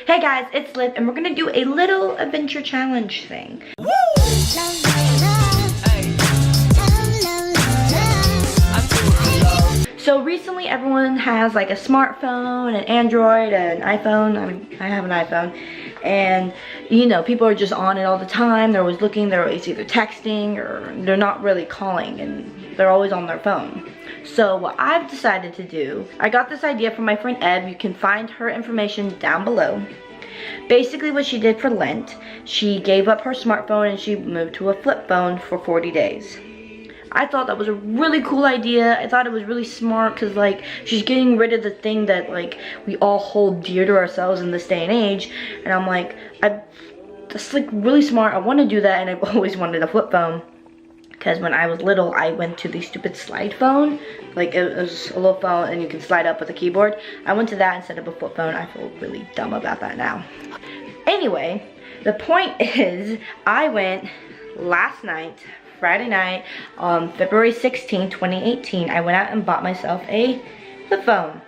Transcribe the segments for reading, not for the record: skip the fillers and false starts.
Hey guys, it's Liv, and we're gonna do a little adventure challenge thing. Woo! So recently everyone has like a smartphone, an Android, an iPhone. I have an iPhone. And you know, people are just on it all the time. They're always looking, they're always either texting or they're not really calling, and they're always on their phone. So what I've decided to do, I got this idea from my friend Eb. You can find her information down below. Basically what she did for Lent, she gave up her smartphone and she moved to a flip phone for 40 days. I thought that was a really cool idea. I thought it was really smart because like she's getting rid of the thing that like we all hold dear to ourselves in this day and age. And I'm like, that's like really smart. I want to do that, and I've always wanted a flip phone. Because when I was little, I went to the stupid slide phone. Like it was a little phone and you can slide up with a keyboard. I went to that instead of a flip phone. I feel really dumb about that now. Anyway, the point is, I went last night, Friday night, on February 16, 2018. I went out and bought myself a flip phone.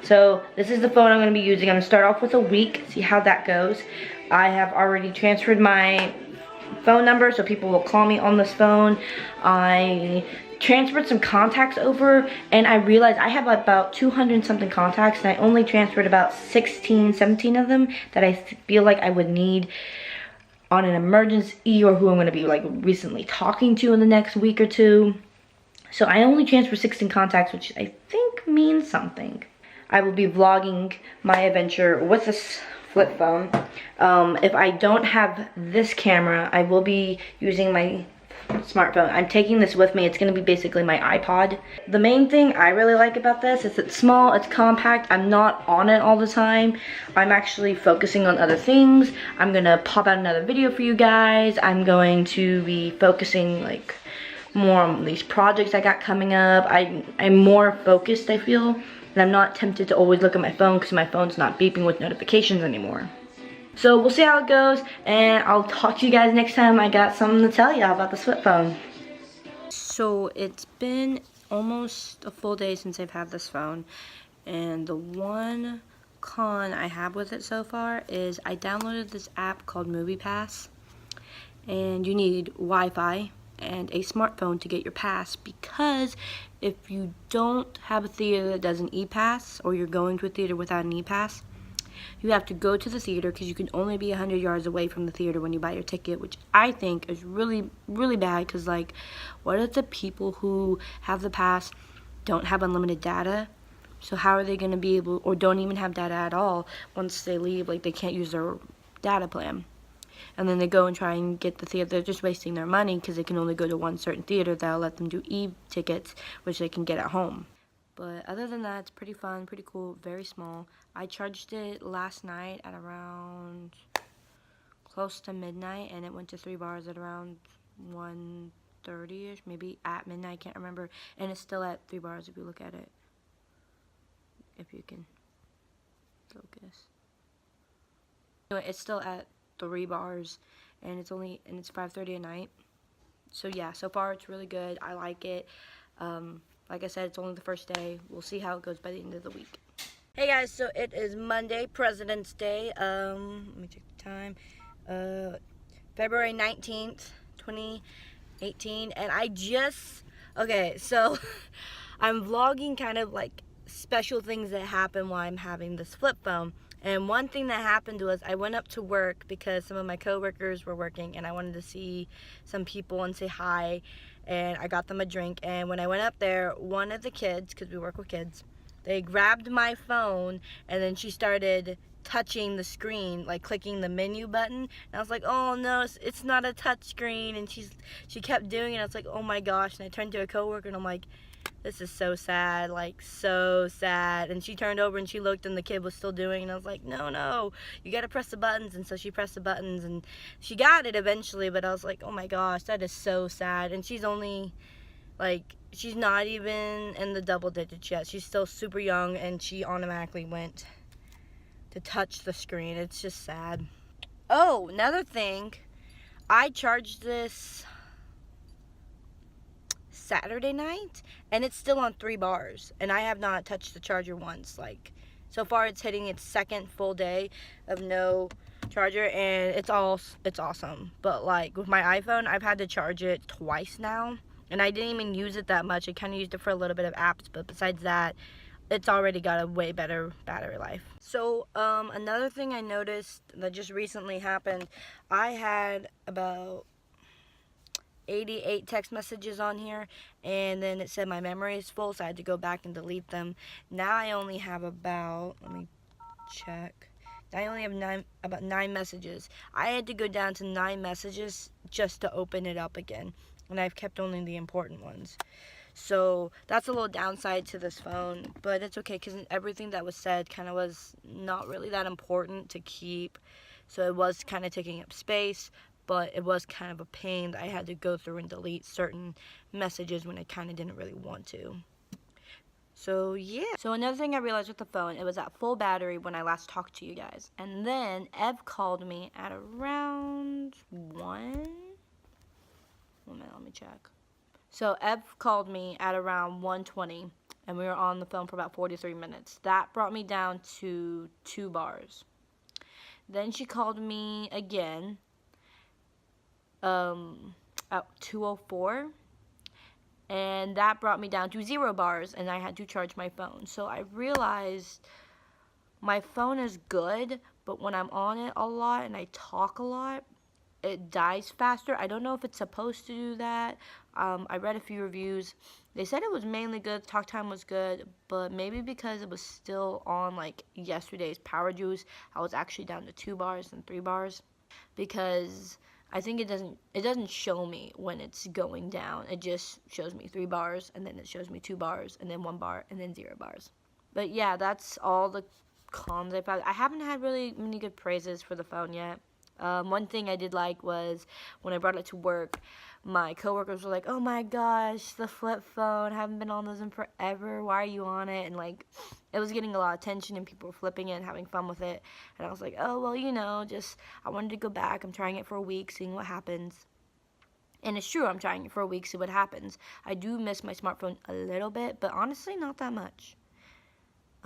So this is the phone I'm going to be using. I'm going to start off with a week, see how that goes. I have already transferred my phone number so people will call me on this phone. I transferred some contacts over, and I realized I have about 200 something contacts, and I only transferred about 17 of them that I feel like I would need on an emergency, or who I'm going to be like recently talking to in the next week or two. So I only transferred 16 contacts, which I think means something. I will be vlogging my adventure with this flip phone. If I don't have this camera, I will be using my smartphone. I'm taking this with me. It's going to be basically my iPod. The main thing I really like about this is it's small, it's compact. I'm not on it all the time. I'm actually focusing on other things. I'm going to pop out another video for you guys. I'm going to be focusing like more on these projects I got coming up. I'm more focused, I feel. And I'm not tempted to always look at my phone because my phone's not beeping with notifications anymore. So we'll see how it goes, and I'll talk to you guys next time I got something to tell you about the flip phone. So it's been almost a full day since I've had this phone, and the one con I have with it so far is I downloaded this app called Movie Pass, and you need Wi-Fi and a smartphone to get your pass, because if you don't have a theater that does an e-pass, or you're going to a theater without an e-pass, you have to go to the theater, because you can only be 100 yards away from the theater when you buy your ticket, which I think is really, really bad. Because like, what if the people who have the pass don't have unlimited data? So how are they going to be able, or don't even have data at all once they leave? Like, they can't use their data plan. And then they go and try and get the theater. They're just wasting their money because they can only go to one certain theater that'll let them do e-tickets, which they can get at home. But other than that, it's pretty fun, pretty cool, very small. I charged it last night at around close to midnight, and it went to 3 bars at around 1:30ish, maybe at midnight, I can't remember. And it's still at 3 bars if you look at it. If you can focus. Anyway, it's still at 3 bars, and it's 5:30 at night. So yeah, so far it's really good. I like it. Like I said, it's only the first day. We'll see how it goes by the end of the week. Hey guys, so it is Monday, President's Day. Let me check the time. February 19th, 2018, and okay, so I'm vlogging kind of like special things that happen while I'm having this flip phone. And one thing that happened was I went up to work because some of my coworkers were working, and I wanted to see some people and say hi, and I got them a drink. And when I went up there, one of the kids, because we work with kids, they grabbed my phone, and then she started touching the screen, like clicking the menu button. And I was like, oh no, it's not a touch screen. And she kept doing it. I was like, oh my gosh. And I turned to a coworker, and I'm like, this is so sad, like so sad. And she turned over and she looked, and the kid was still doing it. And I was like, no, you gotta press the buttons. And so she pressed the buttons, and she got it eventually. But I was like, oh my gosh, that is so sad. And she's only like, she's not even in the double digits yet. She's still super young, and she automatically went to touch the screen. It's just sad. Oh, another thing, I charged this Saturday night, and it's still on 3 bars, and I have not touched the charger once. Like, So far it's hitting its second full day of no charger, and it's awesome. But like with my iPhone, I've had to charge it twice now, and I didn't even use it that much. I kind of used it for a little bit of apps, but besides that, it's already got a way better battery life. So another thing I noticed that just recently happened, I had about 88 text messages on here, and then it said my memory is full, so I had to go back and delete them. Now I only have about, let me check, I only have about 9 messages. I had to go down to 9 messages just to open it up again, and I've kept only the important ones. So that's a little downside to this phone, but it's okay because everything that was said kind of was not really that important to keep, so it was kind of taking up space. But it was kind of a pain that I had to go through and delete certain messages when I kind of didn't really want to. So yeah. So another thing I realized with the phone, it was at full battery when I last talked to you guys. And then Ev called me at around 1. 1 minute, let me check. So Ev called me at around 1:20, and we were on the phone for about 43 minutes. That brought me down to 2 bars. Then she called me again at 2:04, and that brought me down to 0 bars, and I had to charge my phone. So I realized my phone is good, but when I'm on it a lot and I talk a lot, it dies faster. I don't know if it's supposed to do that. I read a few reviews. They said it was mainly good, talk time was good, but maybe because it was still on like yesterday's power juice, I was actually down to 2 bars and 3 bars, because I think it doesn't show me when it's going down. It just shows me 3 bars, and then it shows me 2 bars, and then 1 bar, and then 0 bars. But yeah, that's all the cons I've had. I haven't had really many good praises for the phone yet. One thing I did like was when I brought it to work, my coworkers were like, "Oh my gosh, the flip phone, haven't been on those in forever, why are you on it?" And like, it was getting a lot of attention, and people were flipping it and having fun with it, and I was like, oh well, you know, just I wanted to go back. I'm trying it for a week, seeing what happens. And it's true, I'm trying it for a week, see what happens. I do miss my smartphone a little bit, but honestly not that much.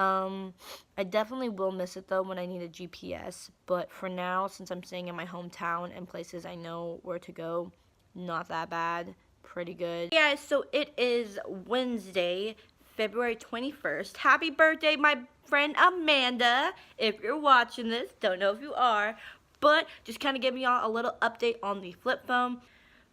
I definitely will miss it though when I need a GPS, but for now, since I'm staying in my hometown and places I know where to go, not that bad, pretty good. Yeah, so it is Wednesday, February 21st. Happy birthday, my friend Amanda. If you're watching this, don't know if you are, but just kind of giving y'all a little update on the flip phone.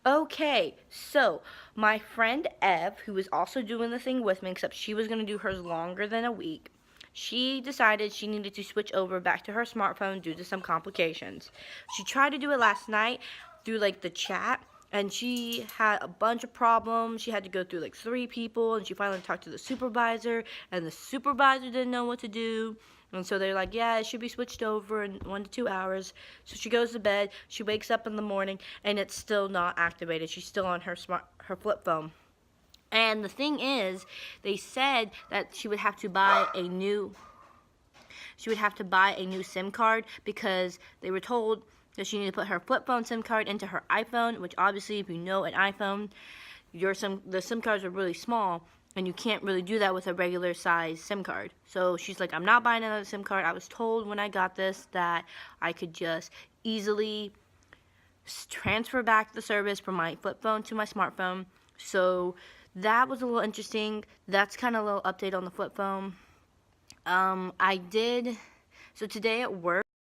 Okay, so my friend Ev, who was also doing the thing with me, except she was going to do hers longer than a week, she decided she needed to switch over back to her smartphone due to some complications. She tried to do it last night through like the chat, and she had a bunch of problems. She had to go through like 3 people, and she finally talked to the supervisor, and the supervisor didn't know what to do. And so they're like, yeah, it should be switched over in 1 to 2 hours. So she goes to bed, she wakes up in the morning, and it's still not activated. She's still on her flip phone. And the thing is, they said that she would have to buy a new SIM card, because they were told that she needed to put her flip phone SIM card into her iPhone, which obviously, if you know an iPhone, the SIM cards are really small, and you can't really do that with a regular size SIM card. So she's like, I'm not buying another SIM card. I was told when I got this that I could just easily transfer back the service from my flip phone to my smartphone. So that was a little interesting. That's kind of a little update on the flip phone. So today at work,